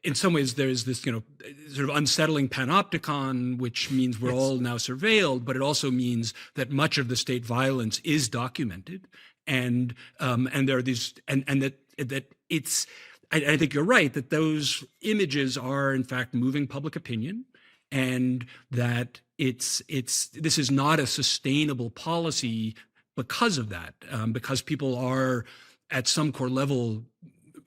in some ways there's this, sort of unsettling panopticon, which means we're all now surveilled, but it also means that much of the state violence is documented, and there are these, and that it's. I think you're right that those images are in fact moving public opinion, and that this is not a sustainable policy because of that, because people are at some core level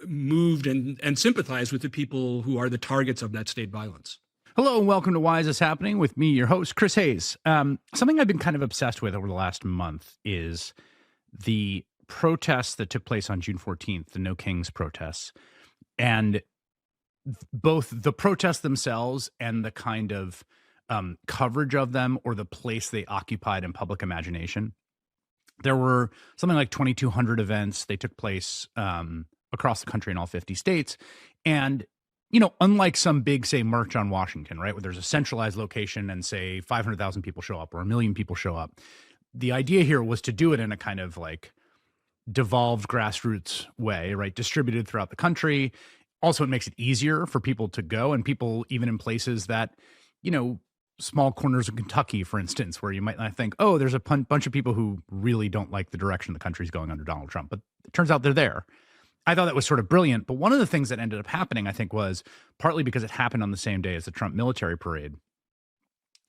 moved and sympathize with the people who are the targets of that state violence. Hello and welcome to Why Is This Happening with me, your host, Chris Hayes. Something I've been kind of obsessed with over the last month is the protests that took place on June 14th, the No Kings protests, and both the protests themselves and the kind of coverage of them or the place they occupied in public imagination. There were something like 2,200 events. They took place across the country in all 50 states. And, unlike some big, say, march on Washington, right, where there's a centralized location and, say, 500,000 people show up or 1 million people show up, the idea here was to do it in a kind of like devolved grassroots way, right, distributed throughout the country. Also, it makes it easier for people to go, and people even in places that, small corners of Kentucky, for instance, where you might not think, oh, there's a bunch of people who really don't like the direction the country's going under Donald Trump. But it turns out they're there. I thought that was sort of brilliant. But one of the things that ended up happening, I think, was partly because it happened on the same day as the Trump military parade.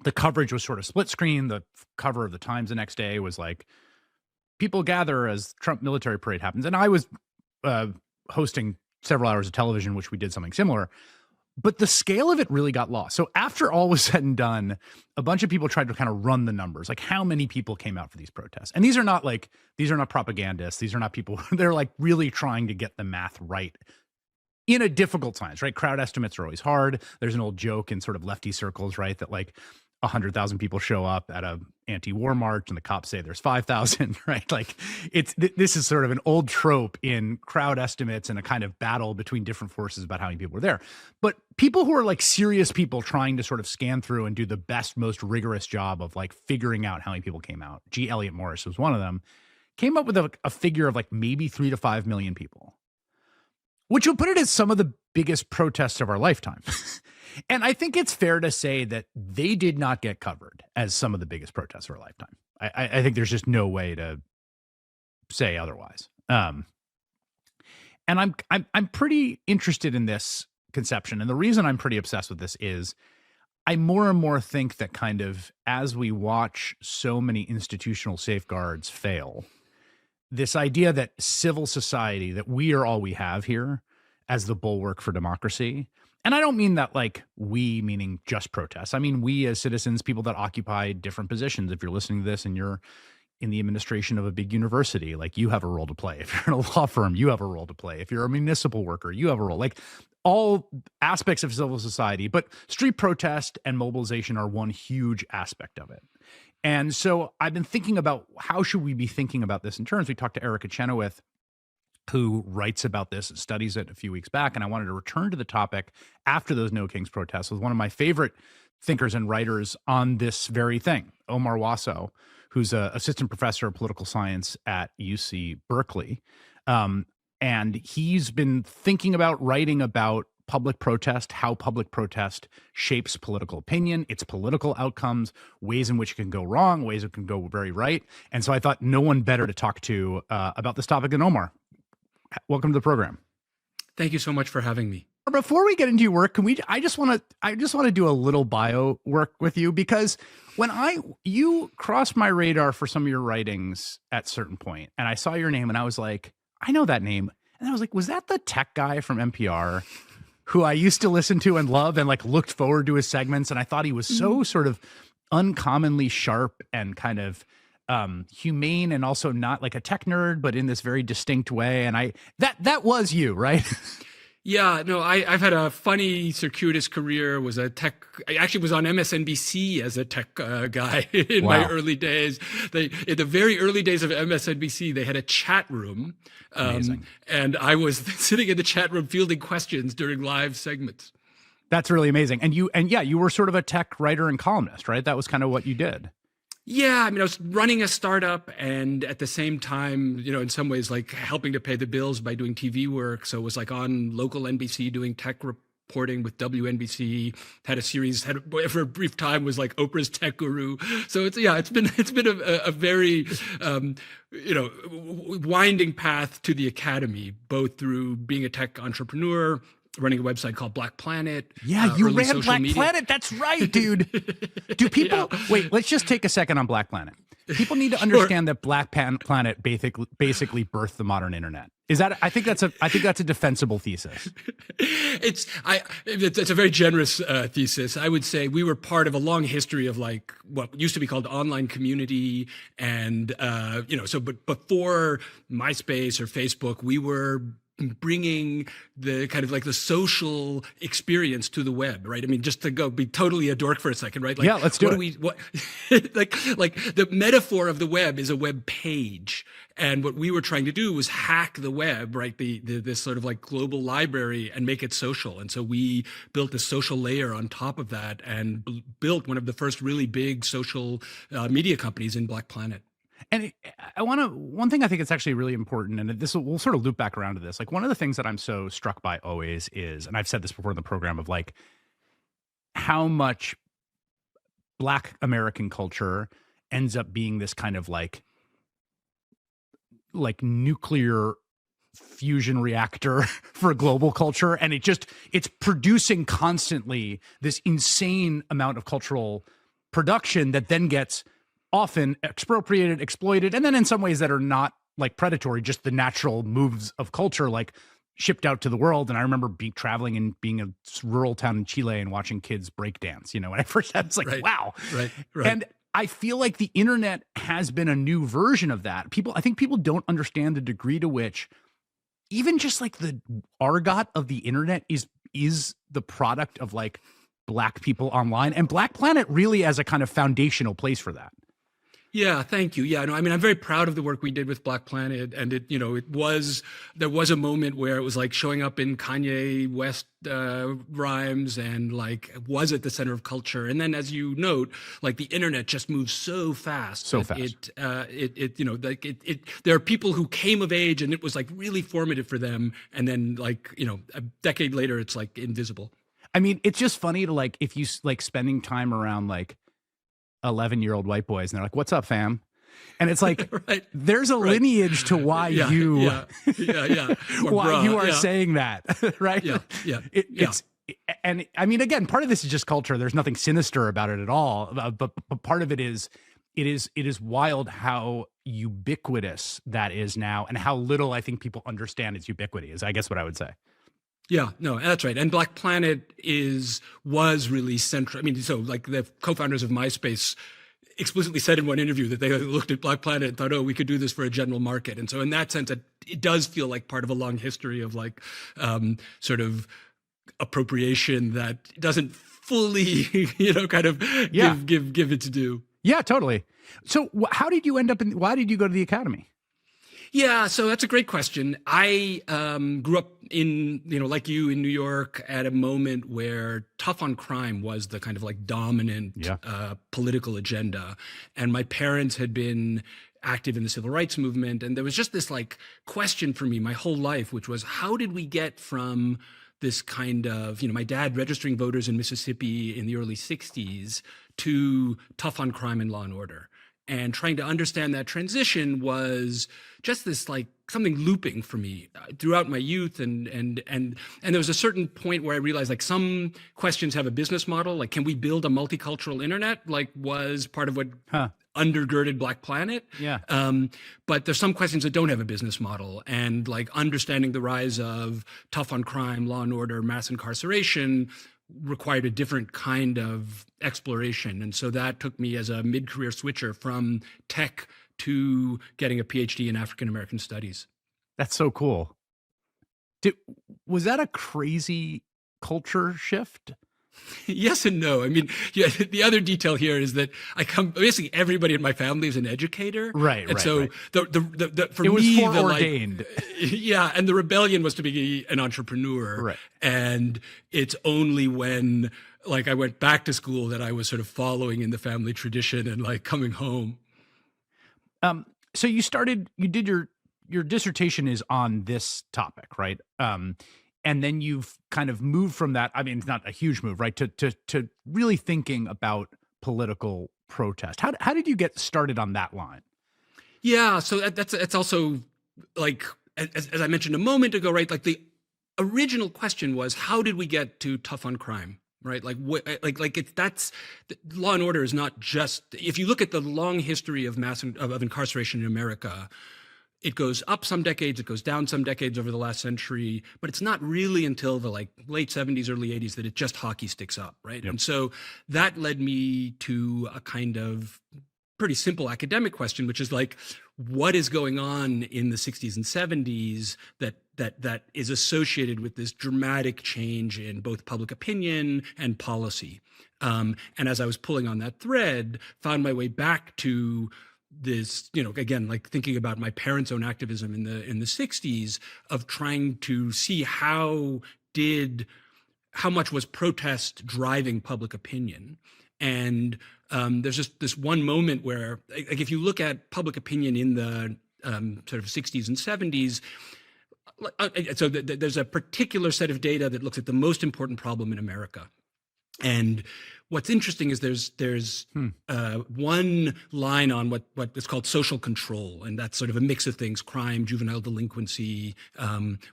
The coverage was sort of split screen. The cover of the Times the next day was like, people gather as Trump military parade happens. And I was hosting several hours of television, which we did something similar. But the scale of it really got lost. So after all was said and done, a bunch of people tried to kind of run the numbers, like how many people came out for these protests. And these are not propagandists. These are not people, they're like really trying to get the math right in a difficult times, right? Crowd estimates are always hard. There's an old joke in sort of lefty circles, right? That like 100,000 people show up at a anti-war march and the cops say there's 5,000, right? Like this is sort of an old trope in crowd estimates and a kind of battle between different forces about how many people were there. But people who are like serious people trying to sort of scan through and do the best, most rigorous job of like figuring out how many people came out, G. Elliott Morris was one of them, came up with a figure of like maybe 3 to 5 million people, which will put it as some of the biggest protests of our lifetime. And I think it's fair to say that they did not get covered as some of the biggest protests of our lifetime. I think there's just no way to say otherwise. And I'm pretty interested in this conception. And the reason I'm pretty obsessed with this is I more and more think that kind of as we watch so many institutional safeguards fail, this idea that civil society, that we are all we have here as the bulwark for democracy. And I don't mean that like we, meaning just protests. I mean, we as citizens, people that occupy different positions. If you're listening to this and you're in the administration of a big university, like you have a role to play. If you're in a law firm, you have a role to play. If you're a municipal worker, you have a role. Like all aspects of civil society, but street protest and mobilization are one huge aspect of it. And so I've been thinking about how should we be thinking about this in terms. We talked to Erica Chenoweth, who writes about this and studies it a few weeks back. And I wanted to return to the topic after those No Kings protests with one of my favorite thinkers and writers on this very thing, Omar Wasow, who's an assistant professor of political science at UC Berkeley. And he's been thinking about writing about public protest, how public protest shapes political opinion, its political outcomes, ways in which it can go wrong, ways it can go very right. And so I thought no one better to talk to about this topic than Omar. Welcome to the program. Thank you so much for having me. Before we get into your work, I just want to do a little bio work with you, because when you crossed my radar for some of your writings at a certain point, and I saw your name and I was like, I know that name. And I was like, was that the tech guy from NPR who I used to listen to and love and like looked forward to his segments? And I thought he was so sort of uncommonly sharp and kind of humane, and also not like a tech nerd, but in this very distinct way. And that was you, right? Yeah, no, I've had a funny, circuitous career. I actually was on MSNBC as a tech guy in my early days. In the very early days of MSNBC, they had a chat room. And I was sitting in the chat room fielding questions during live segments. That's really amazing. And you were sort of a tech writer and columnist, right? That was kind of what you did. Yeah, I mean, I was running a startup and at the same time, in some ways like helping to pay the bills by doing TV work. So it was like on local NBC doing tech reporting with WNBC, had a series, had for a brief time was like Oprah's Tech Guru. So it's been a very winding path to the academy, both through being a tech entrepreneur, running a website called Black Planet. Yeah, you early ran social Black media. Planet. That's right, dude. Do people wait? Let's just take a second on Black Planet. People need to understand that Black Planet basically birthed the modern internet. Is that? I think that's a defensible thesis. It's a very generous thesis. I would say we were part of a long history of like what used to be called online community, and but before MySpace or Facebook, we were bringing the kind of like the social experience to the web, right? I mean, just to go be totally a dork for a second, right? Like, yeah, let's do it. Like the metaphor of the web is a web page, and what we were trying to do was hack the web, right? This sort of like global library and make it social. And so we built a social layer on top of that and built one of the first really big social media companies in Black Planet. And one thing I think it's actually really important, and we'll sort of loop back around to this. Like, one of the things that I'm so struck by always is, and I've said this before in the program, of like how much Black American culture ends up being this kind of like nuclear fusion reactor for global culture. And it's producing constantly this insane amount of cultural production that then gets often expropriated, exploited, and then in some ways that are not like predatory, just the natural moves of culture, like shipped out to the world. And I remember traveling and being a rural town in Chile and watching kids break dance, when I first had, it's like, wow. Right. And I feel like the internet has been a new version of that. I think people don't understand the degree to which even just like the argot of the internet is the product of like Black people online, and Black Planet really as a kind of foundational place for that. Yeah, thank you. Yeah, no, I mean, I'm very proud of the work we did with Black Planet, and there was a moment where it was like showing up in Kanye West rhymes and like was at the center of culture. And then, as you note, like the internet just moves so fast. There are people who came of age, and it was like really formative for them, and then like a decade later, it's like invisible. I mean, it's just funny to like if you like spending time around like 11-year-old white boys and they're like, "What's up, fam?" And it's like, right. There's a lineage to why you why you are saying that, right? Yeah. And I mean, again, part of this is just culture. There's nothing sinister about it at all. But part of it is wild how ubiquitous that is now, and how little I think people understand its ubiquity is, I guess, what I would say. Yeah, no, that's right. And Black Planet was really central. I mean, so like the co-founders of MySpace explicitly said in one interview that they looked at Black Planet and thought, oh, we could do this for a general market. And so in that sense, it does feel like part of a long history of like sort of appropriation that doesn't fully, kind of give it to do. Yeah, totally. So how did you end up why did you go to the academy? Yeah, so that's a great question. I grew up in, like you, in New York at a moment where tough on crime was the kind of like dominant political agenda. And my parents had been active in the civil rights movement. And there was just this like question for me my whole life, which was, how did we get from this kind of, my dad registering voters in Mississippi in the early 60s to tough on crime and law and order? And trying to understand that transition was just this like something looping for me throughout my youth, and there was a certain point where I realized like some questions have a business model, like can we build a multicultural internet, like was part of what undergirded Black Planet. Yeah. But there's some questions that don't have a business model, and like understanding the rise of tough on crime, law and order, mass incarceration required a different kind of exploration. And so that took me as a mid-career switcher from tech to getting a PhD in African-American studies. That's so cool. Was that a crazy culture shift? Yes and no. I mean, the other detail here is that basically everybody in my family is an educator. Right. And so the for it was me, foreordained. And the rebellion was to be an entrepreneur. Right. And it's only when like I went back to school that I was sort of following in the family tradition and like coming home. So you did your dissertation is on this topic, right? and then you've kind of moved from that. I mean, it's not a huge move, right? To really thinking about political protest. How did you get started on that line? Yeah, so that's also like as I mentioned a moment ago, right? Like the original question was, how did we get to tough on crime? Right, like what, like it's that's law and order is not just. If you look at the long history of of incarceration in America, it goes up some decades, it goes down some decades over the last century, but it's not really until the like late 70s, early 80s that it just hockey sticks up, right? Yep. And so that led me to a kind of pretty simple academic question, which is like, what is going on in the 60s and 70s that is associated with this dramatic change in both public opinion and policy? And as I was pulling on that thread, found my way back to this, again, like thinking about my parents' own activism in the 60s, of trying to see how much was protest driving public opinion. And there's just this one moment where, like, if you look at public opinion in the sort of 60s and 70s, so there's a particular set of data that looks at the most important problem in America. And what's interesting is there's one line on what is called social control, and that's sort of a mix of things: crime, juvenile delinquency,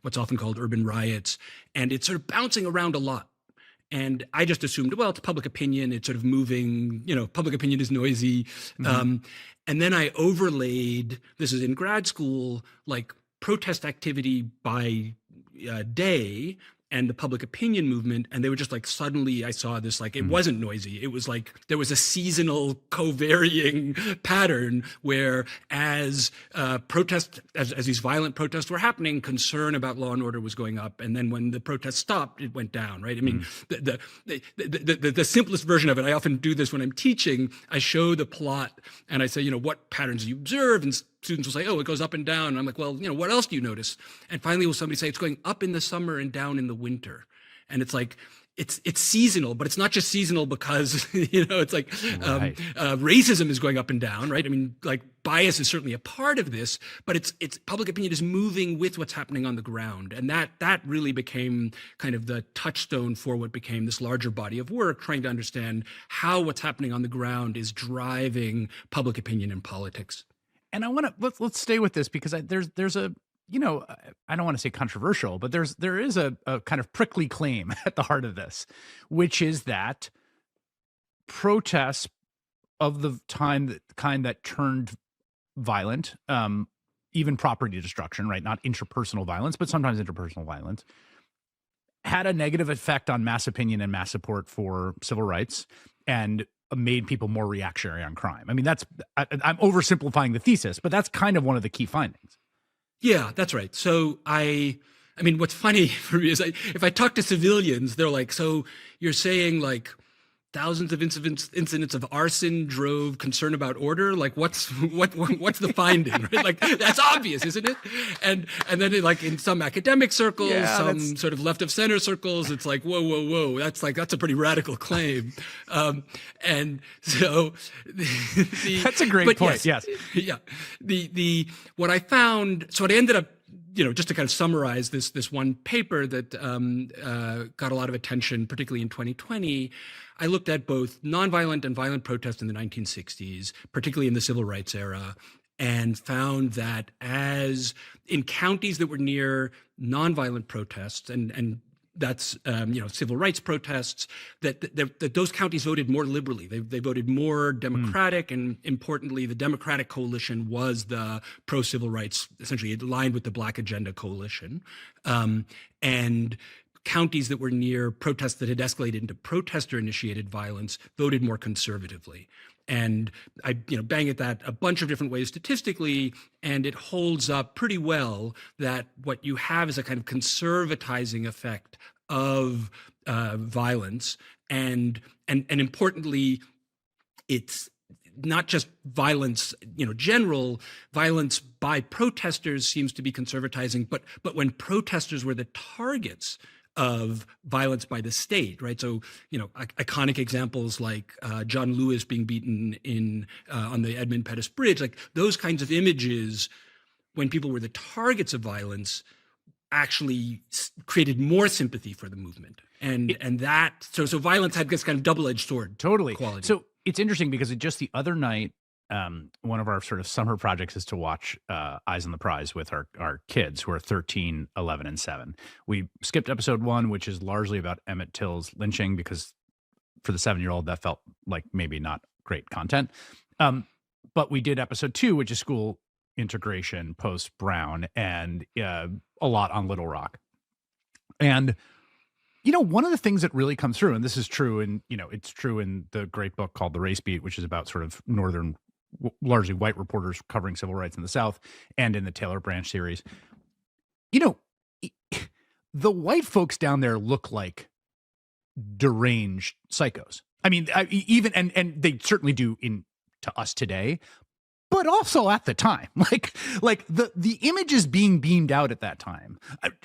what's often called urban riots, and it's sort of bouncing around a lot. And I just assumed, well, it's public opinion. It's sort of moving, public opinion is noisy. Mm-hmm. And then I overlaid, this is in grad school, like protest activity by day and the public opinion movement. And they were just like, suddenly I saw this, like, it wasn't noisy. It was like, there was a seasonal co-varying pattern where as these violent protests were happening, concern about law and order was going up. And then when the protests stopped, it went down, right? I mean, the simplest version of it, I often do this when I'm teaching, I show the plot and I say, what patterns do you observe? And students will say, oh, it goes up and down. And I'm like, well, what else do you notice? And finally, will somebody say, it's going up in the summer and down in the winter. And it's like, it's seasonal, but it's not just seasonal because, it's like right. Racism is going up and down, right? I mean, like, bias is certainly a part of this, but it's public opinion is moving with what's happening on the ground. And that really became kind of the touchstone for what became this larger body of work, trying to understand how what's happening on the ground is driving public opinion in politics. And I want to let's stay with this because there's a I don't want to say controversial, but there is a kind of prickly claim at the heart of this, which is that protests of the kind that turned violent, even property destruction, right? Not interpersonal violence, but sometimes interpersonal violence, had a negative effect on mass opinion and mass support for civil rights, and made people more reactionary on crime. I mean, I'm oversimplifying the thesis, but that's kind of one of the key findings. Yeah, that's right. So I mean, what's funny for me is if I talk to civilians, they're like, so you're saying like thousands of incidents of arson drove concern about order? Like what's the finding? Right? Like that's obvious, isn't it? And then like in some academic circles, some sort of left of center circles, it's like, whoa. That's a pretty radical claim. And so that's a great point. Yes. Yeah. What I found, so what I ended up, just to kind of summarize this one paper that got a lot of attention, particularly in 2020, I looked at both nonviolent and violent protests in the 1960s, particularly in the civil rights era, and found that as in counties that were near nonviolent protests, and that's civil rights protests, that those counties voted more liberally. They voted more Democratic, and importantly, the Democratic coalition was the pro-civil rights, essentially aligned with the Black Agenda coalition, and counties that were near protests that had escalated into protester-initiated violence voted more conservatively. And I bang at that a bunch of different ways statistically, and it holds up pretty well that what you have is a kind of conservatizing effect of violence. And importantly, it's not just violence, general violence by protesters seems to be conservatizing, but when protesters were the targets of violence by the state, right? So, iconic examples like John Lewis being beaten on the Edmund Pettus Bridge, like those kinds of images, when people were the targets of violence, actually created more sympathy for the movement. And that, so violence had this kind of double-edged sword Totally. quality. So it's interesting because just the other night, one of our sort of summer projects is to watch Eyes on the Prize with our kids who are 13, 11, and 7. We skipped episode 1, which is largely about Emmett Till's lynching, because for the 7-year-old, that felt like maybe not great content. But we did episode 2, which is school integration post Brown, and a lot on Little Rock. And one of the things that really comes through, and this is true, and it's true in the great book called The Race Beat, which is about sort of northern, largely white reporters covering civil rights in the South, and in the Taylor Branch series. The white folks down there look like deranged psychos. I mean, even and they certainly do to us today, but also at the time, like the images being beamed out at that time.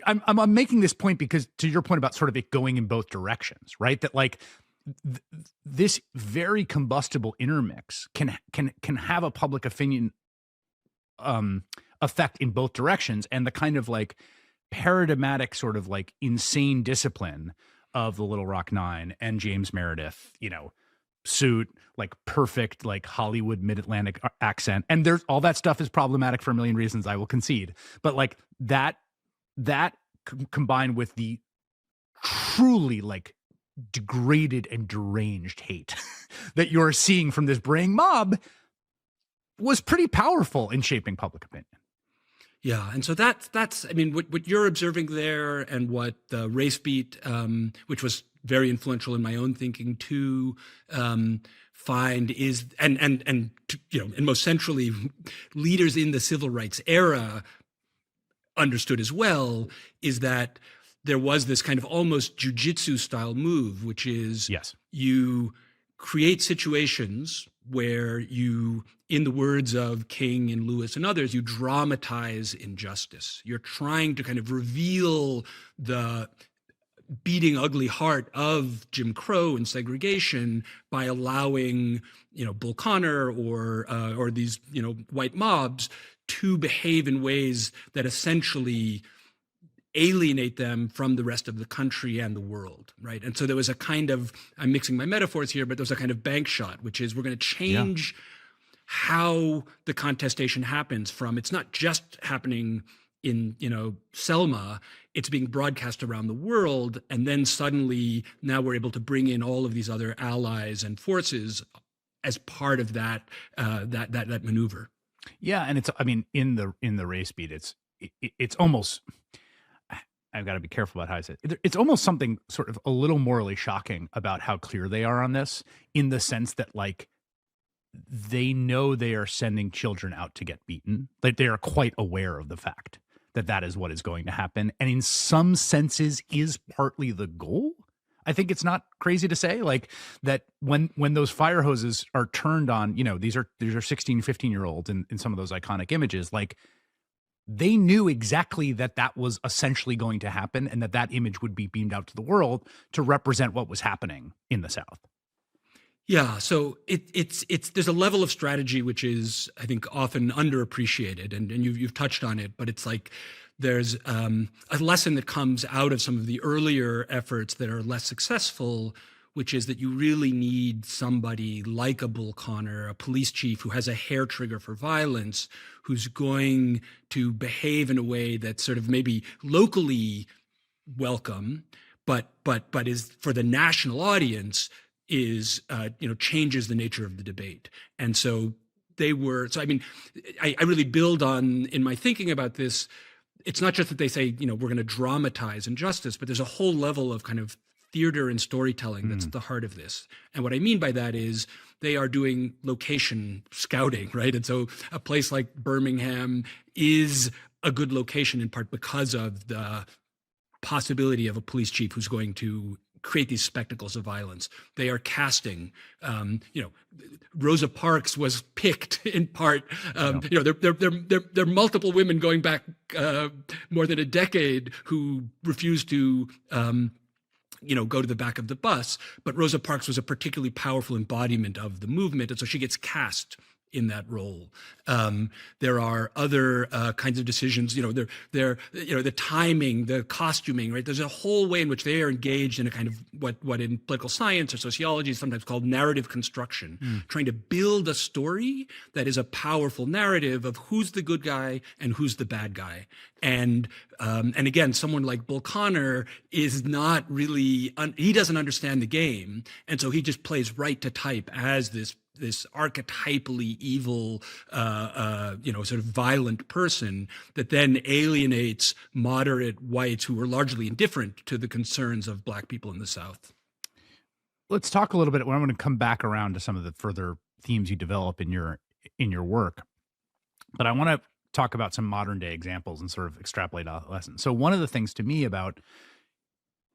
I'm making this point because, to your point about sort of it going in both directions, right? That like this very combustible intermix can have a public opinion effect in both directions, and the kind of like paradigmatic sort of like insane discipline of the Little Rock Nine and James Meredith, suit, like perfect, like Hollywood mid-Atlantic accent. And there's all that stuff is problematic for a million reasons, I will concede. But like that combined with the truly like degraded and deranged hate that you're seeing from this braying mob was pretty powerful in shaping public opinion. Yeah, and so that's I mean, what you're observing there, and what the Race Beat, which was very influential in my own thinking too, find is, and most centrally, leaders in the civil rights era understood as well, is that there was this kind of almost jujitsu style move, which is, yes, you create situations where you, in the words of King and Lewis and others, you dramatize injustice. You're trying to kind of reveal the beating ugly heart of Jim Crow and segregation by allowing, Bull Connor or these, white mobs to behave in ways that essentially alienate them from the rest of the country and the world, right? And so there was a kind of, I'm mixing my metaphors here, but there was a kind of bank shot, which is, we're going to change how the contestation happens from, it's not just happening in, Selma, it's being broadcast around the world. And then suddenly now we're able to bring in all of these other allies and forces as part of that maneuver. Yeah. And it's, I mean, in the Race Beat, it's almost, I've got to be careful about how I say it. It's almost something sort of a little morally shocking about how clear they are on this, in the sense that like they know they are sending children out to get beaten. Like they are quite aware of the fact that that is what is going to happen. And in some senses is partly the goal. I think it's not crazy to say like that when those fire hoses are turned on, these are 16, 15-year-olds in some of those iconic images, like they knew exactly that was essentially going to happen, and that image would be beamed out to the world to represent what was happening in the South. Yeah, so it's there's a level of strategy which is, I think, often underappreciated, and you've touched on it, but it's like there's a lesson that comes out of some of the earlier efforts that are less successful, which is that you really need somebody like a Bull Connor, a police chief who has a hair trigger for violence, who's going to behave in a way that's sort of maybe locally welcome, but is for the national audience is changes the nature of the debate. And so I really build on, in my thinking about this, it's not just that they say, we're going to dramatize injustice, but there's a whole level of kind of theater and storytelling that's at the heart of this. And what I mean by that is they are doing location scouting, right? And so a place like Birmingham is a good location in part because of the possibility of a police chief who's going to create these spectacles of violence. They are casting, Rosa Parks was picked in part, there are multiple women going back more than a decade who refused to, go to the back of the bus, but Rosa Parks was a particularly powerful embodiment of the movement. And so she gets cast in that role. There are other kinds of decisions, the timing, the costuming, right? There's a whole way in which they are engaged in a kind of what in political science or sociology is sometimes called narrative construction, trying to build a story that is a powerful narrative of who's the good guy and who's the bad guy. And again, someone like Bull Connor is not really, he doesn't understand the game. And so he just plays right to type as this archetypally evil, sort of violent person that then alienates moderate whites who are largely indifferent to the concerns of Black people in the South. Let's talk a little bit. I'm going to come back around to some of the further themes you develop in your work, but I want to talk about some modern day examples and sort of extrapolate a lesson. So one of the things to me about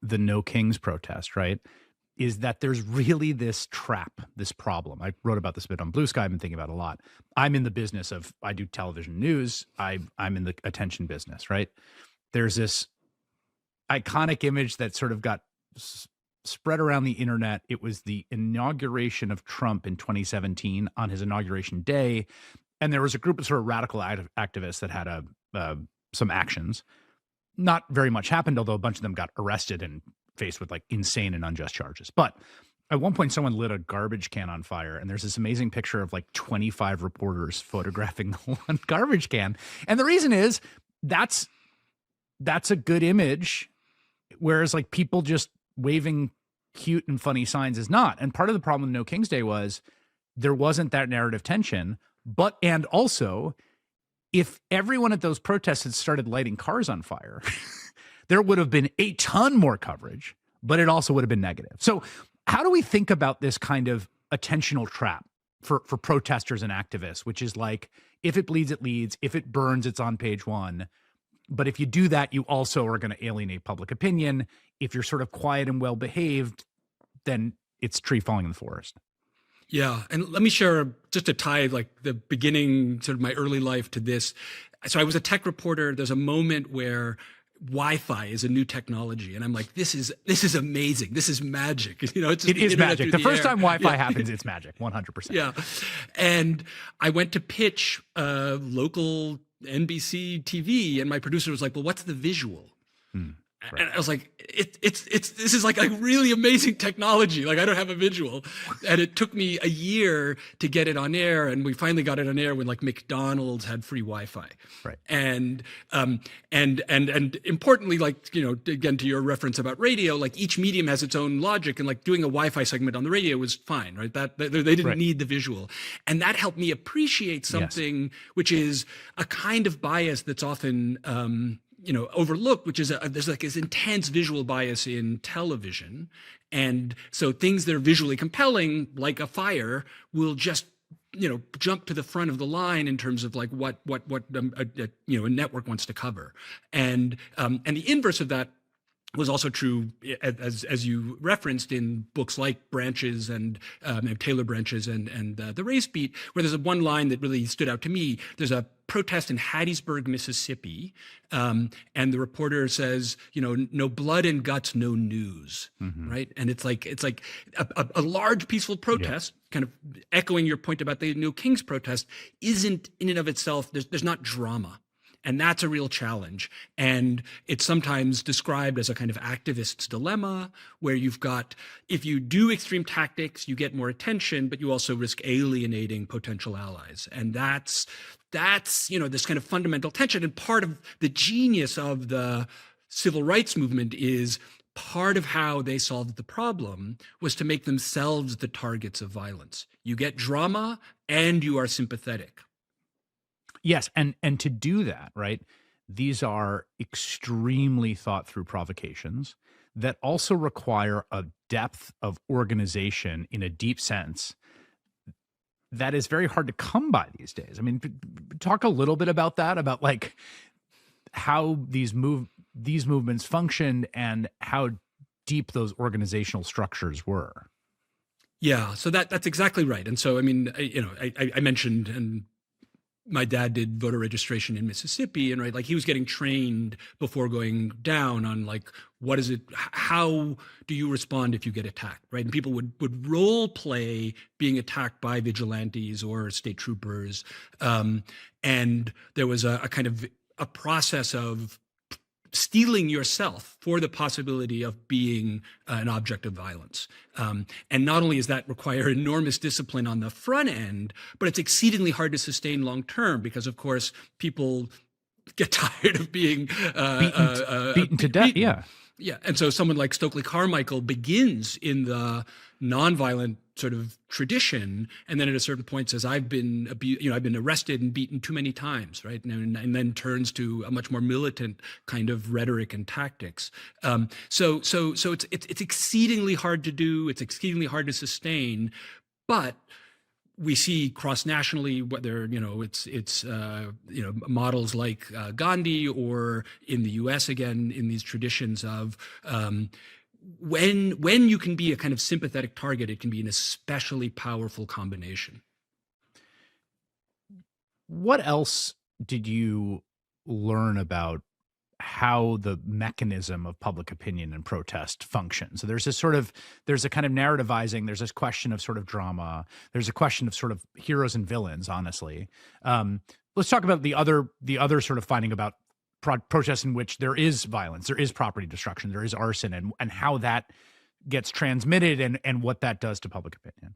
the No Kings protest, right, is that there's really this trap, this problem. I wrote about this a bit on Blue Sky. I've been thinking about it a lot. I'm in the business of, I do television news. I'm in the attention business, right? There's this iconic image that sort of got spread around the internet. It was the inauguration of Trump in 2017 on his inauguration day. And there was a group of sort of radical activists that had some actions. Not very much happened, although a bunch of them got arrested and faced with like insane and unjust charges. But at one point, someone lit a garbage can on fire, and there's this amazing picture of like 25 reporters photographing the one garbage can. And the reason is that's a good image, whereas like people just waving cute and funny signs is not. And part of the problem with No King's Day was there wasn't that narrative tension. And also, if everyone at those protests had started lighting cars on fire, there would have been a ton more coverage, but it also would have been negative. So how do we think about this kind of attentional trap for protesters and activists, which is like, if it bleeds, it leads. If it burns, it's on page one. But if you do that, you also are going to alienate public opinion. If you're sort of quiet and well-behaved, then it's tree falling in the forest. Yeah. And let me share, just to tie like the beginning, sort of my early life to this. So I was a tech reporter. There's a moment where Wi-Fi is a new technology, and I'm like, this is amazing. This is magic. It is magic. The first time Wi-Fi happens, it's magic, 100%. Yeah. And I went to pitch local NBC TV, and my producer was like, well, what's the visual? Right. And I was like, this is like a really amazing technology. Like, I don't have a visual. And it took me a year to get it on air. And we finally got it on air when like McDonald's had free Wi-Fi. Right. And importantly, like, again, to your reference about radio, like each medium has its own logic, and like doing a Wi-Fi segment on the radio was fine, right? That they didn't need the visual. And that helped me appreciate something, which is a kind of bias that's often, overlooked, which is there's like this intense visual bias in television. And so things that are visually compelling, like a fire, will just, jump to the front of the line in terms of like what a network wants to cover. And the inverse of that was also true, as you referenced, in books like Branches and Taylor Branches and The Race Beat, where there's one line that really stood out to me. There's a protest in Hattiesburg, Mississippi, and the reporter says, no blood and guts, no news, right? And it's like a large peaceful protest, kind of echoing your point about the No Kings protest, isn't in and of itself, there's not drama. And that's a real challenge. And it's sometimes described as a kind of activist's dilemma, where you've got, if you do extreme tactics, you get more attention, but you also risk alienating potential allies. And that's this kind of fundamental tension. And part of the genius of the civil rights movement is part of how they solved the problem was to make themselves the targets of violence. You get drama and you are sympathetic. Yes, and to do that, right, these are extremely thought through provocations that also require a depth of organization in a deep sense that is very hard to come by these days. I mean, talk a little bit about that, about like how these movements functioned and how deep those organizational structures were. Yeah, so that's exactly right. And so, I mean, I mentioned, and my dad did voter registration in Mississippi, and right, like he was getting trained before going down on like what is it, how do you respond if you get attacked, right? And people would role play being attacked by vigilantes or state troopers, and there was a kind of a process of steeling yourself for the possibility of being an object of violence. And not only does that require enormous discipline on the front end, but it's exceedingly hard to sustain long term because, of course, people get tired of being beaten to death. Yeah. Yeah. And so someone like Stokely Carmichael begins in the nonviolent sort of tradition, and then at a certain point says, I've been arrested and beaten too many times, right? And then turns to a much more militant kind of rhetoric and tactics. So it's exceedingly hard to do. It's exceedingly hard to sustain, but we see cross-nationally, whether it's models like Gandhi, or in the U.S. again in these traditions of when you can be a kind of sympathetic target, it can be an especially powerful combination. What else did you learn about how the mechanism of public opinion and protest functions? So there's a kind of narrativizing, there's this question of sort of drama, there's a question of sort of heroes and villains, honestly. Let's talk about the other sort of finding about protests in which there is violence, there is property destruction, there is arson, and how that gets transmitted and what that does to public opinion.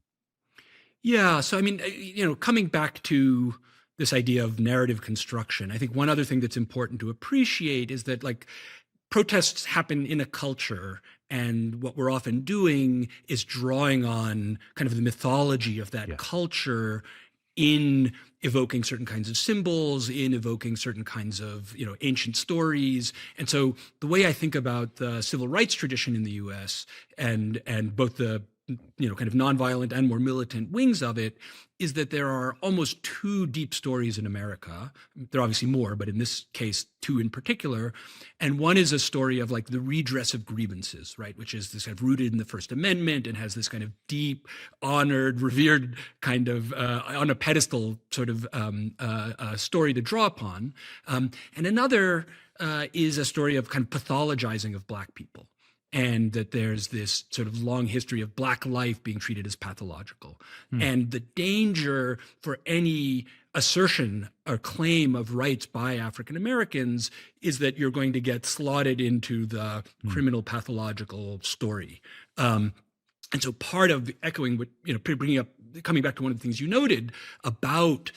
Yeah. So, I mean, coming back to this idea of narrative construction, I think one other thing that's important to appreciate is that like protests happen in a culture, and what we're often doing is drawing on kind of the mythology of that culture in evoking certain kinds of symbols, in evoking certain kinds of ancient stories. And so the way I think about the civil rights tradition in the US and both the kind of nonviolent and more militant wings of it is that there are almost two deep stories in America. There are obviously more, but in this case, two in particular. And one is a story of like the redress of grievances, right? Which is this kind of rooted in the First Amendment and has this kind of deep, honored, revered kind of on a pedestal sort of story to draw upon. And another is a story of kind of pathologizing of Black people, and that there's this sort of long history of Black life being treated as pathological. And the danger for any assertion or claim of rights by African Americans is that you're going to get slotted into the criminal pathological story. And so part of echoing what, coming back to one of the things you noted about,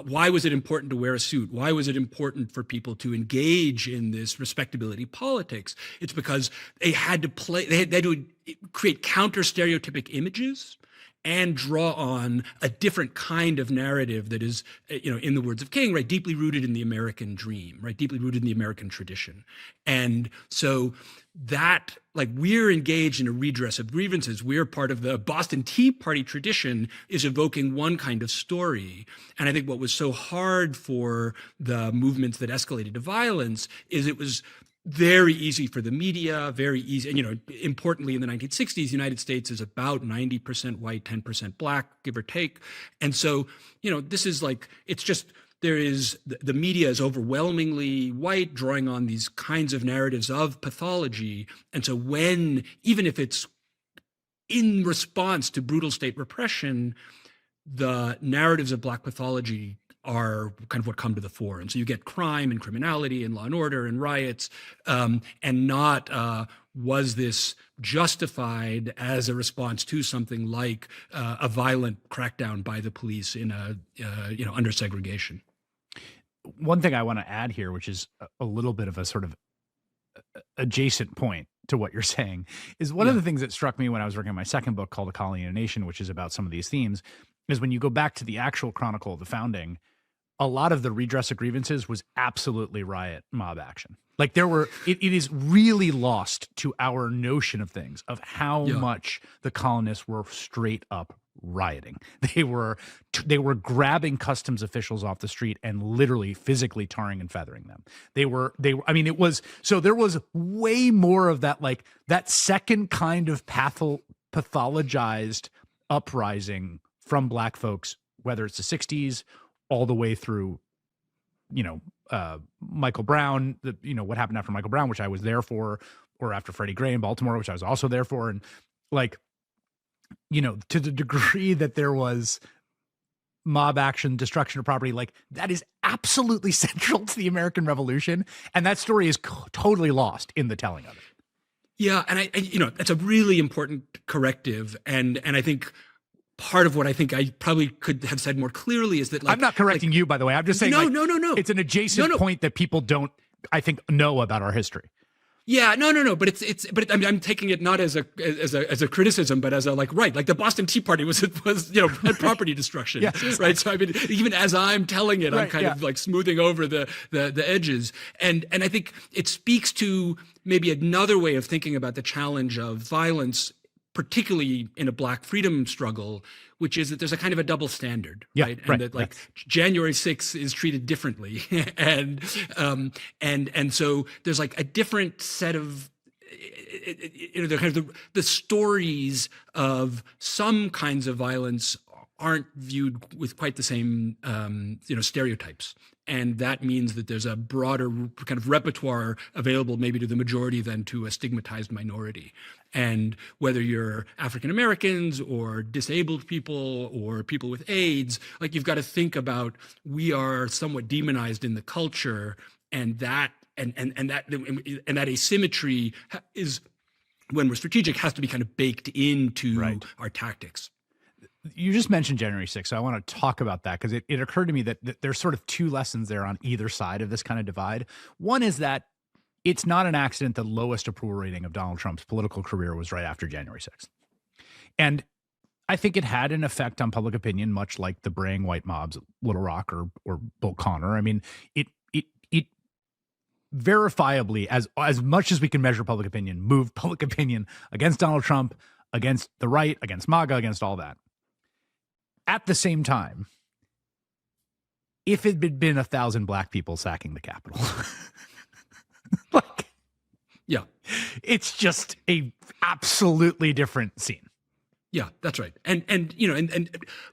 why was it important to wear a suit? Why was it important for people to engage in this respectability politics? It's because they had to create counter stereotypic images and draw on a different kind of narrative that is, in the words of King, right, deeply rooted in the American dream, right, deeply rooted in the American tradition. And so that, like, we're engaged in a redress of grievances. We're part of the Boston Tea Party tradition is evoking one kind of story. And I think what was so hard for the movements that escalated to violence is it was very easy for the media, very easy. And, importantly, in the 1960s, the United States is about 90% white, 10% Black, give or take. And so, this is like, it's just, the media is overwhelmingly white, drawing on these kinds of narratives of pathology. And so even if it's in response to brutal state repression, the narratives of Black pathology are kind of what come to the fore. And so you get crime and criminality and law and order and riots, and not was this justified as a response to something like a violent crackdown by the police in under segregation. One thing I want to add here, which is a little bit of a sort of adjacent point to what you're saying, is one of the things that struck me when I was working on my second book called A Colony and a Nation, which is about some of these themes, is when you go back to the actual chronicle of the founding, a lot of the redress of grievances was absolutely riot mob action. Like it is really lost to our notion of things, of how much the colonists were straight up rioting. They were grabbing customs officials off the street and literally physically tarring and feathering them. There was way more of that, like that second kind of pathologized uprising from Black folks, whether it's the 60s all the way through, Michael Brown, what happened after Michael Brown, which I was there for, or after Freddie Gray in Baltimore, which I was also there for. And like, to the degree that there was mob action, destruction of property, like that is absolutely central to the American Revolution. And that story is totally lost in the telling of it. Yeah. And that's a really important corrective. And I think part of what I think I probably could have said more clearly is that, like, I'm not correcting you, by the way. I'm just saying, no. It's an adjacent point that people don't, I think, know about our history. Yeah, no. But I'm taking it not as a criticism, but as a like the Boston Tea Party was had property destruction, yes, right? So I mean, even as I'm telling it, right, I'm kind of like smoothing over the edges, and I think it speaks to maybe another way of thinking about the challenge of violence, particularly in a Black freedom struggle, which is that there's a kind of a double standard, right? And that like January 6th is treated differently, and so there's like a different set of the kind of the stories of some kinds of violence aren't viewed with quite the same stereotypes. And that means that there's a broader kind of repertoire available maybe to the majority than to a stigmatized minority. And whether you're African Americans or disabled people or people with AIDS, like you've got to think about, we are somewhat demonized in the culture, and that asymmetry is, when we're strategic, has to be kind of baked into our tactics. You just mentioned January 6th, so I want to talk about that because it occurred to me that there's sort of two lessons there on either side of this kind of divide. One is that it's not an accident the lowest approval rating of Donald Trump's political career was right after January 6th. And I think it had an effect on public opinion, much like the braying white mobs at Little Rock or Bull Connor. I mean, it verifiably, as much as we can measure public opinion, moved public opinion against Donald Trump, against the right, against MAGA, against all that. At the same time, if it had been 1,000 Black people sacking the Capitol, it's just a absolutely different scene. Yeah, that's right. And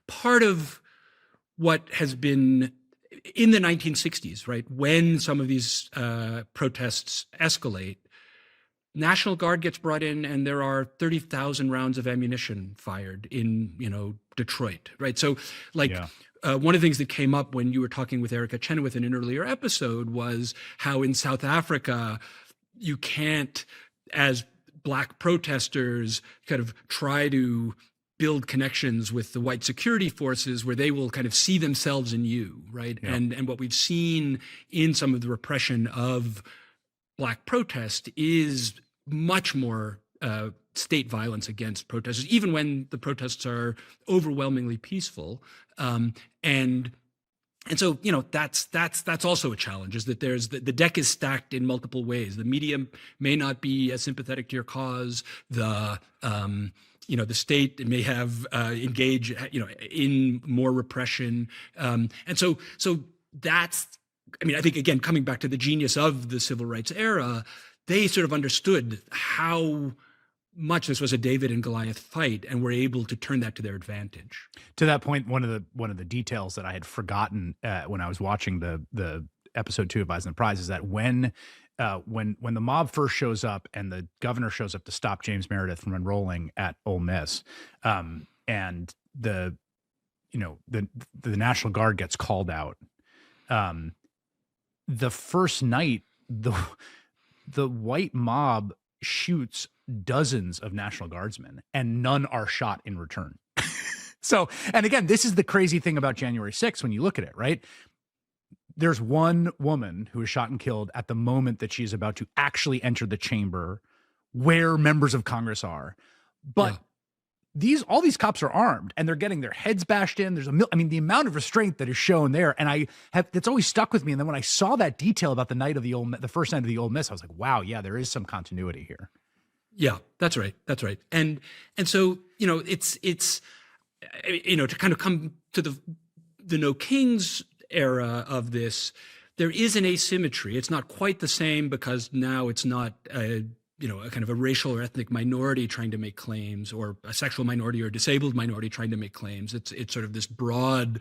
part of what has been in the 1960s, right, when some of these protests escalate, National Guard gets brought in, and there are 30,000 rounds of ammunition fired in, Detroit, right? So, one of the things that came up when you were talking with Erica Chenoweth in an earlier episode was how in South Africa, you can't, as Black protesters, kind of try to build connections with the white security forces where they will kind of see themselves in you, right? Yeah. And what we've seen in some of the repression of Black protest is much more state violence against protesters, even when the protests are overwhelmingly peaceful. And so, that's also a challenge, is that there's the deck is stacked in multiple ways. The media may not be as sympathetic to your cause. The state may have engaged, in more repression. And so that's, I think, again, coming back to the genius of the civil rights era, they sort of understood how much this was a David and Goliath fight, and were able to turn that to their advantage. To that point, one of the details that I had forgotten when I was watching the episode 2 of Eyes on the Prize is that when the mob first shows up and the governor shows up to stop James Meredith from enrolling at Ole Miss, and the National Guard gets called out, the first night the white mob shoots dozens of National Guardsmen, and none are shot in return. So, and again, this is the crazy thing about January 6th when you look at it, right? There's one woman who is shot and killed at the moment that she's about to actually enter the chamber where members of Congress are. But all these cops are armed, and they're getting their heads bashed in. There's the amount of restraint that is shown there, and that's always stuck with me. And then when I saw that detail about the first night of the Ole Miss, I was like, wow, yeah, there is some continuity here. Yeah, that's right. That's right. And so, it's to kind of come to the No Kings era of this, there is an asymmetry. It's not quite the same because now it's not a a kind of a racial or ethnic minority trying to make claims, or a sexual minority or disabled minority trying to make claims. It's sort of this broad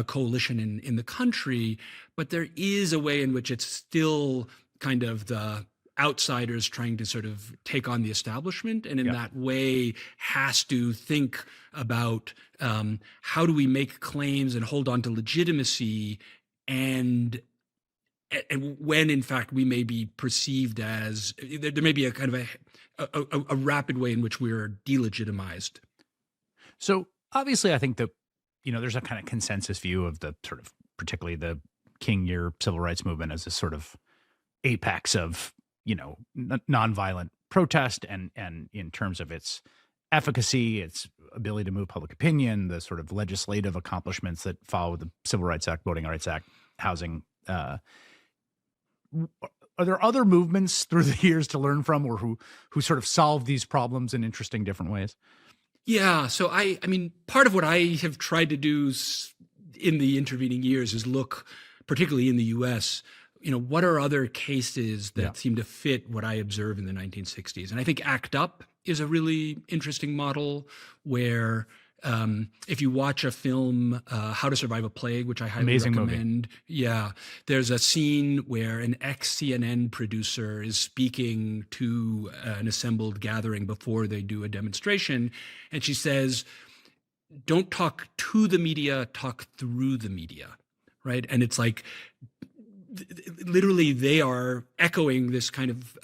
coalition in the country, but there is a way in which it's still kind of the outsiders trying to sort of take on the establishment, and in that way has to think about how do we make claims and hold on to legitimacy, and when in fact we may be perceived as, there may be a kind of a rapid way in which we're delegitimized. So obviously I think that, there's a kind of consensus view of the sort of, particularly the King year civil rights movement as a sort of apex of, nonviolent protest, and in terms of its efficacy, its ability to move public opinion, the sort of legislative accomplishments that follow the Civil Rights Act, Voting Rights Act, housing. Are there other movements through the years to learn from, or who sort of solve these problems in interesting different ways? Yeah. So I mean, part of what I have tried to do in the intervening years is look, particularly in the U.S., what are other cases that seem to fit what I observe in the 1960s? And I think ACT UP is a really interesting model where if you watch a film, How to Survive a Plague, which I highly recommend. Movie. Yeah. There's a scene where an ex-CNN producer is speaking to an assembled gathering before they do a demonstration. And she says, don't talk to the media, talk through the media. Right. And it's like, literally, they are echoing this kind of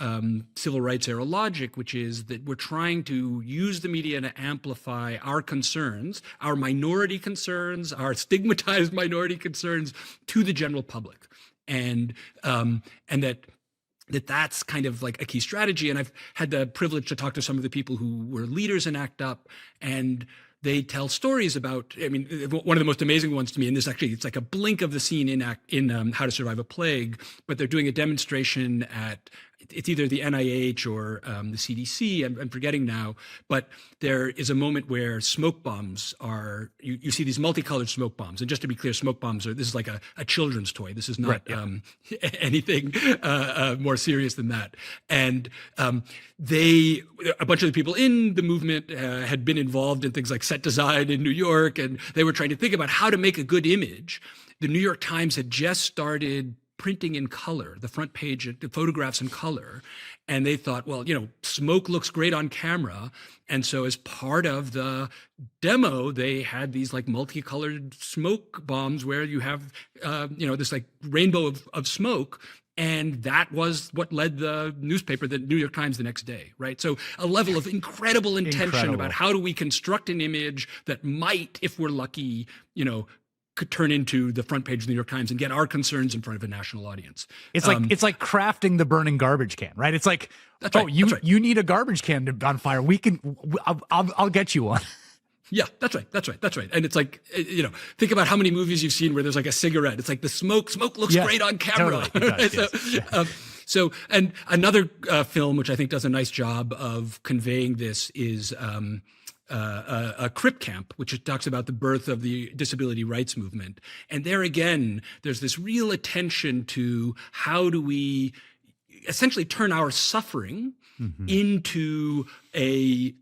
civil rights era logic, which is that we're trying to use the media to amplify our concerns, our minority concerns, our stigmatized minority concerns to the general public, and that's kind of like a key strategy. And I've had the privilege to talk to some of the people who were leaders in ACT UP, and they tell stories about, I mean, one of the most amazing ones to me, and this actually, it's like a blink of the scene in How to Survive a Plague, but they're doing a demonstration at, it's either the NIH or the CDC, I'm forgetting now, but there is a moment where smoke bombs are, you see these multicolored smoke bombs. And just to be clear, smoke bombs this is like a children's toy. This is not anything more serious than that. And a bunch of the people in the movement had been involved in things like set design in New York, and they were trying to think about how to make a good image. The New York Times had just started printing in color, the front page, the photographs in color. And they thought, well, smoke looks great on camera. And so as part of the demo, they had these like multicolored smoke bombs where you have, this like rainbow of smoke. And that was what led the newspaper, the New York Times, the next day, right? So a level of incredible intention about how do we construct an image that might, if we're lucky, could turn into the front page of the New York Times and get our concerns in front of a national audience. It's like crafting the burning garbage can, right? It's like, you need a garbage can on fire. I'll get you one. Yeah, that's right. And it's like, think about how many movies you've seen where there's like a cigarette. It's like the smoke looks great on camera. Totally. Does, So, and another film which I think does a nice job of conveying this is a Crip Camp, which talks about the birth of the disability rights movement. And there again, there's this real attention to how do we essentially turn our suffering into a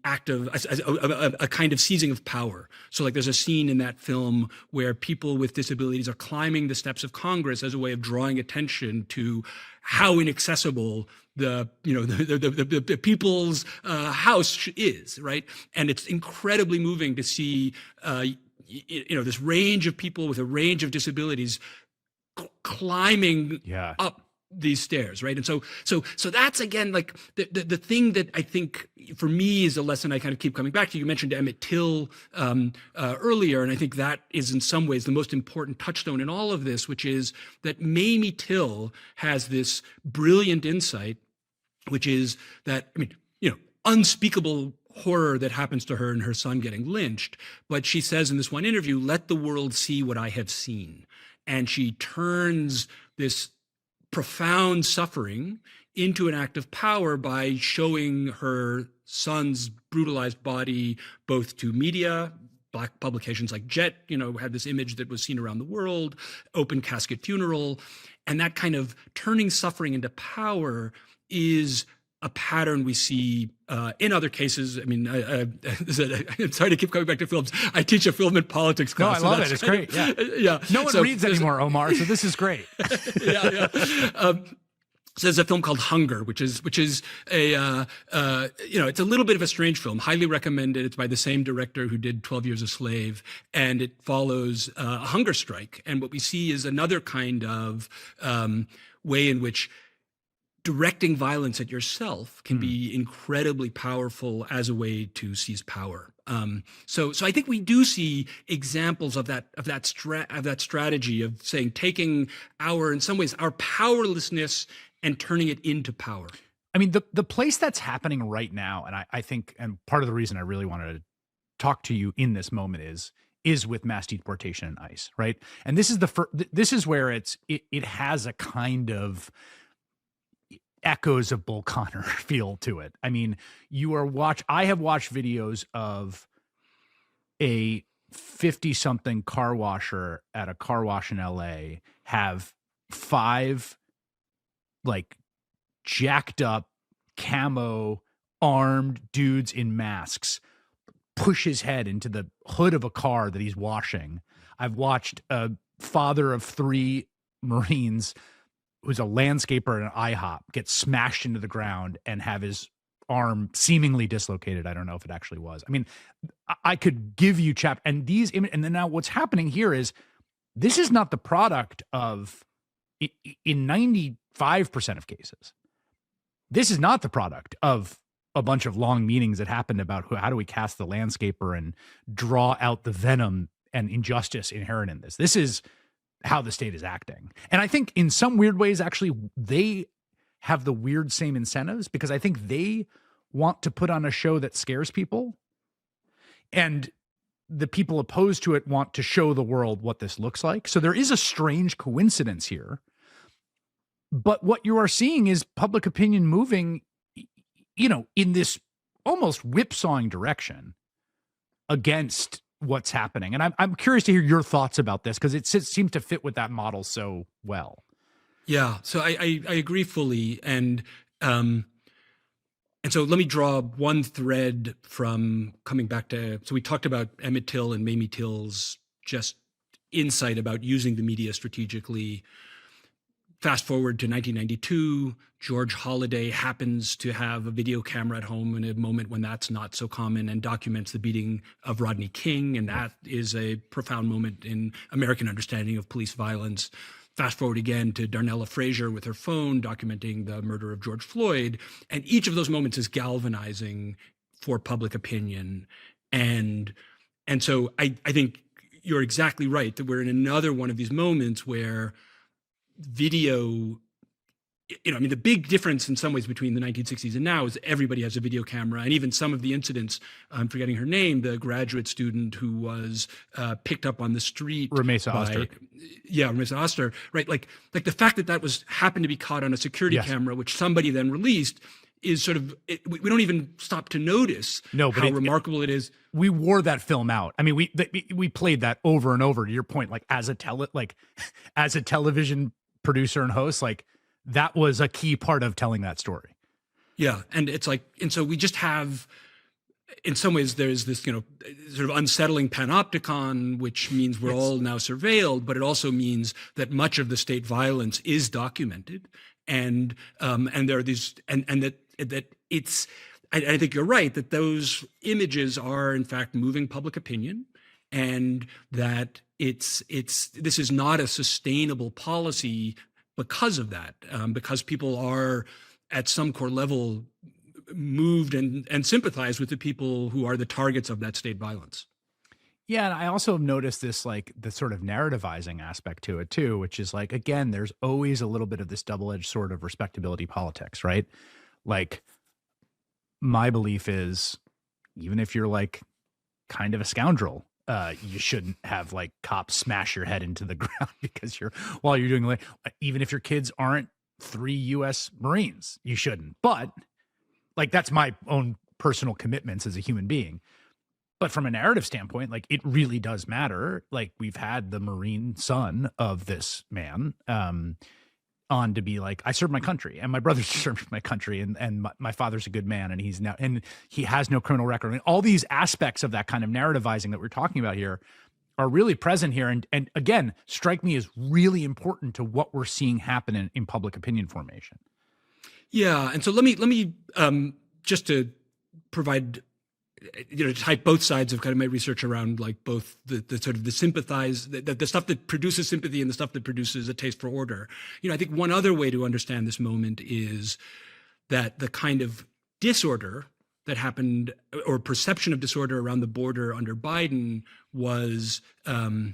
kind of seizing of power. So like there's a scene in that film where people with disabilities are climbing the steps of Congress as a way of drawing attention to how inaccessible the people's house is, right? And it's incredibly moving to see this range of people with a range of disabilities climbing up these stairs, right? And so that's again like the thing that I think for me is a lesson I kind of keep coming back to. You mentioned Emmett Till earlier, and I think that is in some ways the most important touchstone in all of this, which is that Mamie Till has this brilliant insight, which is that, unspeakable horror that happens to her and her son getting lynched. But she says in this one interview, let the world see what I have seen. And she turns this profound suffering into an act of power by showing her son's brutalized body both to media. Black publications like Jet, had this image that was seen around the world, Open Casket Funeral. And that kind of turning suffering into power is a pattern we see in other cases. I mean, I'm sorry to keep coming back to films. I teach a film and politics No, class. I love it. It's great. Yeah. Yeah. No one reads anymore, Omar, so this is great. Yeah. So there's a film called Hunger, which is a it's a little bit of a strange film. Highly recommended. It's by the same director who did 12 Years a Slave, and it follows a hunger strike. And what we see is another kind of way in which directing violence at yourself can be incredibly powerful as a way to seize power. So I think we do see examples of that strategy of saying taking in some ways our powerlessness and turning it into power. I mean, the place that's happening right now, and I think, and part of the reason I really wanted to talk to you in this moment is with mass deportation and ICE, right? And this is this is where it has a kind of echoes of Bull Connor feel to it. I mean, I have watched videos of a 50-something car washer at a car wash in LA have 5 like jacked up camo armed dudes in masks push his head into the hood of a car that he's washing. I've watched a father of 3 Marines who's a landscaper at an IHOP get smashed into the ground and have his arm seemingly dislocated. I don't know if it actually was. I mean, I could give you and these and then now what's happening here is this is not the product of in 95% of cases. This is not the product of a bunch of long meetings that happened about how do we cast the landscaper and draw out the venom and injustice inherent in this. This is how the state is acting. And I think in some weird ways, actually, they have the weird same incentives because I think they want to put on a show that scares people. And the people opposed to it want to show the world what this looks like. So there is a strange coincidence here. But what you are seeing is public opinion moving, in this almost whipsawing direction against what's happening. And I'm curious to hear your thoughts about this because it seems to fit with that model so well. Yeah, so I agree fully. And so let me draw one thread from coming back to, so we talked about Emmett Till and Mamie Till's just insight about using the media strategically. Fast forward to 1992, George Holliday happens to have a video camera at home in a moment when that's not so common and documents the beating of Rodney King. And that is a profound moment in American understanding of police violence. Fast forward again to Darnella Frazier with her phone documenting the murder of George Floyd. And each of those moments is galvanizing for public opinion. And so I think you're exactly right that we're in another one of these moments where video, the big difference in some ways between the 1960s and now is everybody has a video camera. And even some of the incidents, I'm forgetting her name, the graduate student who was picked up on the street. Ramesa Oster. Yeah, Ramesa Oster, right? Like the fact that happened to be caught on a security camera, which somebody then released, is sort of, we don't even stop to notice how remarkable it is. We wore that film out. I mean, we played that over and over. To your point, like as a television producer and host, like that was a key part of telling that story. Yeah. And it's like, and so we just have, in some ways, there's this, sort of unsettling panopticon, which means we're all now surveilled, but it also means that much of the state violence is documented. And there are these, and that it's, I think you're right, that those images are in fact moving public opinion, and that this is not a sustainable policy because of that, because people are at some core level moved and sympathize with the people who are the targets of that state violence. Yeah, and I also have noticed this, like the sort of narrativizing aspect to it too, which is like, again, there's always a little bit of this double-edged sword of respectability politics, right? Like my belief is, even if you're like kind of a scoundrel, you shouldn't have like cops smash your head into the ground because while you're doing, like, even if your kids aren't 3 U.S. Marines, you shouldn't. But like, that's my own personal commitments as a human being. But from a narrative standpoint, like it really does matter. Like we've had the Marine son of this man on to be like, I served my country and my brother served my country and my father's a good man and he has no criminal record. And all these aspects of that kind of narrativizing that we're talking about here are really present here. And again, strike me as really important to what we're seeing happen in public opinion formation. Yeah. And so let me just to provide, to type both sides of kind of my research around like both the sort of the sympathize, the stuff that produces sympathy and the stuff that produces a taste for order. I think one other way to understand this moment is that the kind of disorder that happened or perception of disorder around the border under Biden was another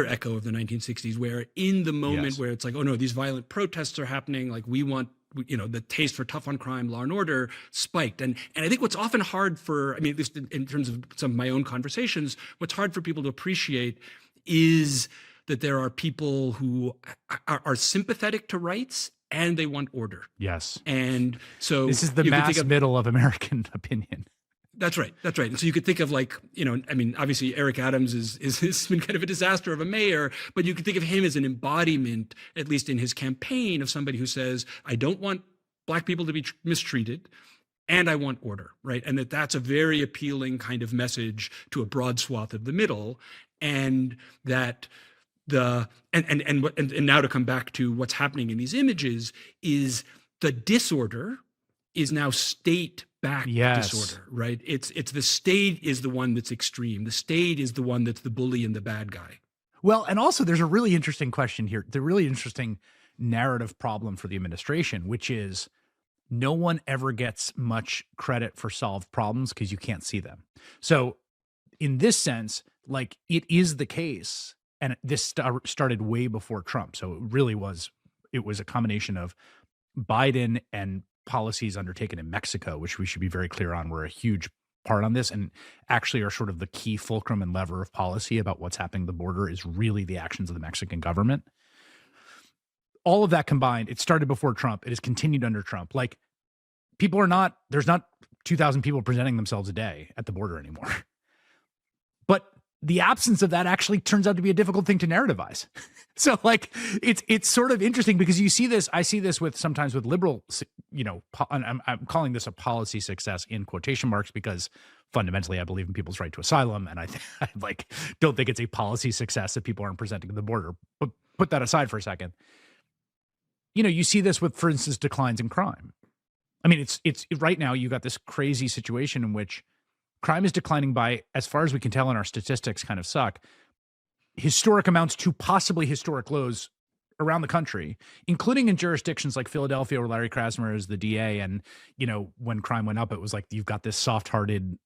echo of the 1960s, where in the moment where it's like, oh no, these violent protests are happening, like we want, the taste for tough on crime, law and order spiked. And I think what's often hard for, at least in terms of some of my own conversations, what's hard for people to appreciate is that there are people who are sympathetic to rights and they want order. Yes. And so this is the mass middle of American opinion. That's right. And so you could think of like, obviously Eric Adams has been kind of a disaster of a mayor, but you could think of him as an embodiment, at least in his campaign, of somebody who says, I don't want Black people to be mistreated and I want order, right? And that's a very appealing kind of message to a broad swath of the middle. And that and now to come back to what's happening in these images is the disorder is now state-backed disorder, right? It's the state is the one that's extreme. The state is the one that's the bully and the bad guy. Well, and also there's a really interesting question here, the really interesting narrative problem for the administration, which is no one ever gets much credit for solved problems because you can't see them. So in this sense, like it is the case, and this started way before Trump. So it was a combination of Biden and policies undertaken in Mexico, which we should be very clear on, were a huge part on this and actually are sort of the key fulcrum and lever of policy about what's happening at the border is really the actions of the Mexican government. All of that combined, it started before Trump. It has continued under Trump. Like there's not 2,000 people presenting themselves a day at the border anymore. But the absence of that actually turns out to be a difficult thing to narrativize. So like it's sort of interesting because you see this, I see this sometimes with liberal, I'm calling this a policy success in quotation marks because fundamentally I believe in people's right to asylum. And I don't think it's a policy success that people aren't presenting at the border, but put that aside for a second. You see this with, for instance, declines in crime. It's right now you got this crazy situation in which crime is declining by, as far as we can tell, and our statistics kind of suck, historic amounts to possibly historic lows around the country, including in jurisdictions like Philadelphia, where Larry Krasner is the DA. And, when crime went up, it was like, you've got this soft-hearted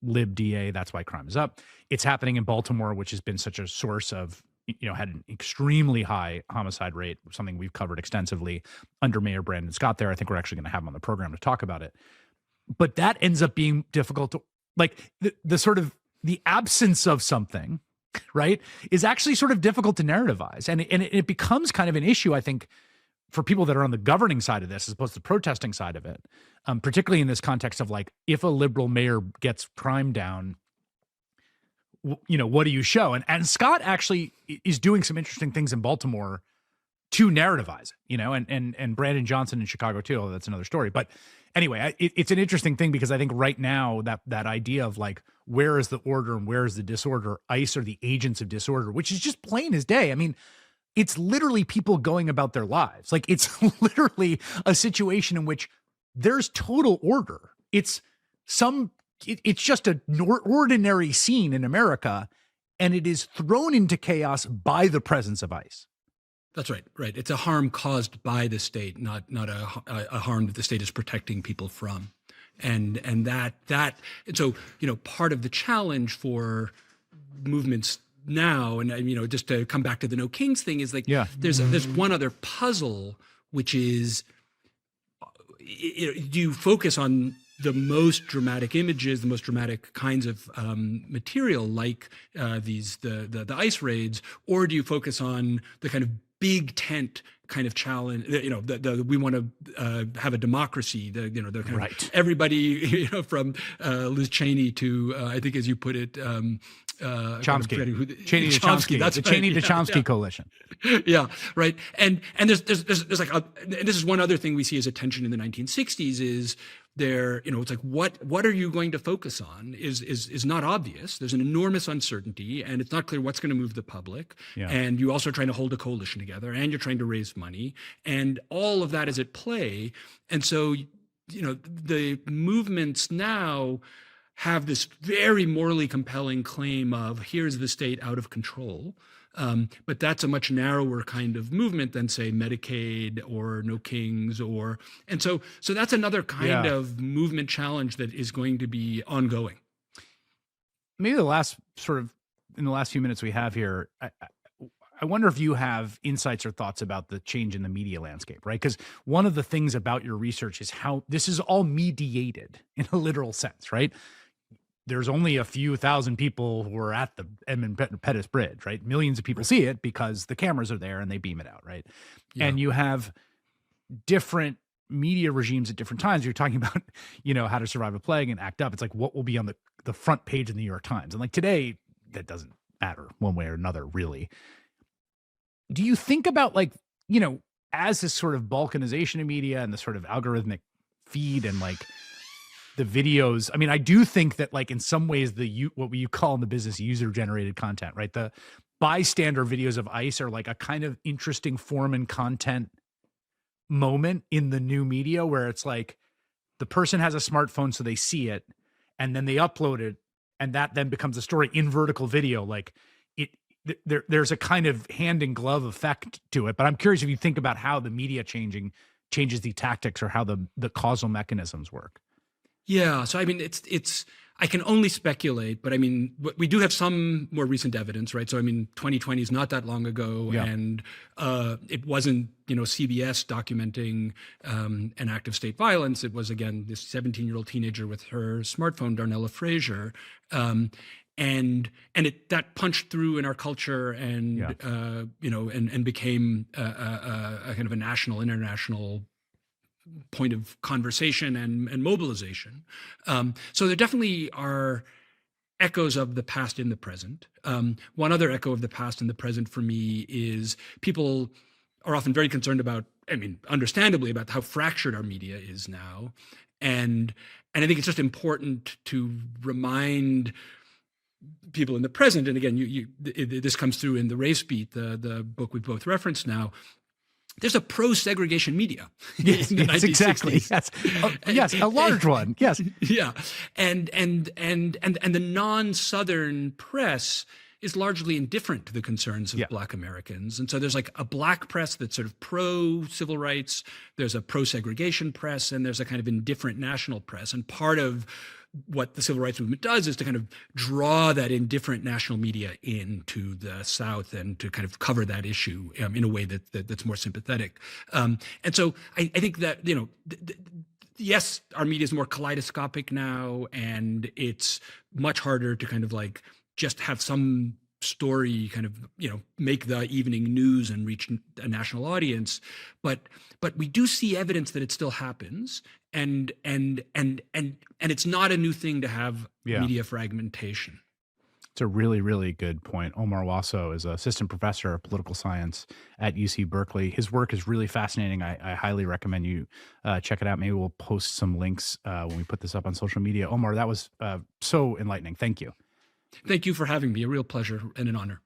lib DA. That's why crime is up. It's happening in Baltimore, which has been such a source of, had an extremely high homicide rate, something we've covered extensively under Mayor Brandon Scott there. I think we're actually going to have him on the program to talk about it. But that ends up being difficult to, like the sort of the absence of something, right, is actually sort of difficult to narrativize. And it becomes kind of an issue, I think, for people that are on the governing side of this as opposed to the protesting side of it, particularly in this context of like, if a liberal mayor gets crime down, what do you show? And Scott actually is doing some interesting things in Baltimore to narrativize it, and Brandon Johnson in Chicago too, although that's another story. But anyway, it's an interesting thing because I think right now that idea of like, where is the order and where is the disorder? ICE are the agents of disorder, which is just plain as day. It's literally people going about their lives. Like it's literally a situation in which there's total order. It's just an ordinary scene in America, and it is thrown into chaos by the presence of ICE. That's right. Right. It's a harm caused by the state, not a harm that the state is protecting people from. And so, part of the challenge for movements now, and, just to come back to the No Kings thing is like, there's one other puzzle, which is, do you focus on the most dramatic images, the most dramatic kinds of material, like the ICE raids, or do you focus on the kind of big tent kind of challenge? We want to have a democracy. The kind of everybody, from Liz Cheney to I think, as you put it, Chomsky, Cheney to Chomsky, That's the right. Cheney to Chomsky coalition. Yeah, right. And there's like and this is one other thing we see as a tension in the 1960s is it's like what are you going to focus on is not obvious. There's an enormous uncertainty, and it's not clear what's going to move the public. Yeah. And you also are trying to hold a coalition together, and you're trying to raise money, and all of that is at play. And so the movements now have this very morally compelling claim of here's the state out of control. But that's a much narrower kind of movement than, say, Medicaid or No Kings, and so that's another kind of movement challenge that is going to be ongoing. Maybe in the last few minutes we have here, I wonder if you have insights or thoughts about the change in the media landscape, right? Because one of the things about your research is how this is all mediated in a literal sense, right? There's only a few thousand people who are at the Edmund Pettus Bridge, right? Millions of people see it because the cameras are there and they beam it out, right? Yeah. And you have different media regimes at different times. You're talking about, How to Survive a Plague and Act Up. It's like what will be on the front page of the New York Times. And like today, that doesn't matter one way or another, really. Do you think about as this sort of balkanization of media and the sort of algorithmic feed and the videos, I mean, I do think that in some ways what you call in the business user-generated content, right? The bystander videos of ICE are a kind of interesting form and content moment in the new media where it's the person has a smartphone so they see it and then they upload it and that then becomes a story in vertical video. There's a kind of hand in glove effect to it, but I'm curious if you think about how the media changes the tactics or how the causal mechanisms work. Yeah. So, I mean, I can only speculate, but I mean, we do have some more recent evidence, right? So, I mean, 2020 is not that long ago, and it wasn't, CBS documenting an act of state violence. It was, again, this 17-year-old teenager with her smartphone, Darnella Frazier. And that punched through in our culture and, and became a kind of a national, international point of conversation and mobilization. So there definitely are echoes of the past in the present. One other echo of the past in the present for me is people are often very concerned about, understandably, about how fractured our media is now. And I think it's just important to remind people in the present, and again, this comes through in The Race Beat, the book we've both referenced now. There's a pro-segregation media. Yes, exactly. Yes, yes, a large one. Yes, yeah, and the non-Southern press is largely indifferent to the concerns of Black Americans, and so there's a Black press that's sort of pro-civil rights. There's a pro-segregation press, and there's a kind of indifferent national press. And part of what the civil rights movement does is to kind of draw that indifferent national media into the South and to kind of cover that issue in a way that's more sympathetic. And so I think that, yes, our media is more kaleidoscopic now, and it's much harder to kind of just have some story kind of, make the evening news and reach a national audience. But we do see evidence that it still happens. And it's not a new thing to have media fragmentation. It's a really, really good point. Omar Wasso is an assistant professor of political science at UC Berkeley. His work is really fascinating. I highly recommend you check it out. Maybe we'll post some links when we put this up on social media. Omar, that was so enlightening. Thank you. Thank you for having me. A real pleasure and an honor.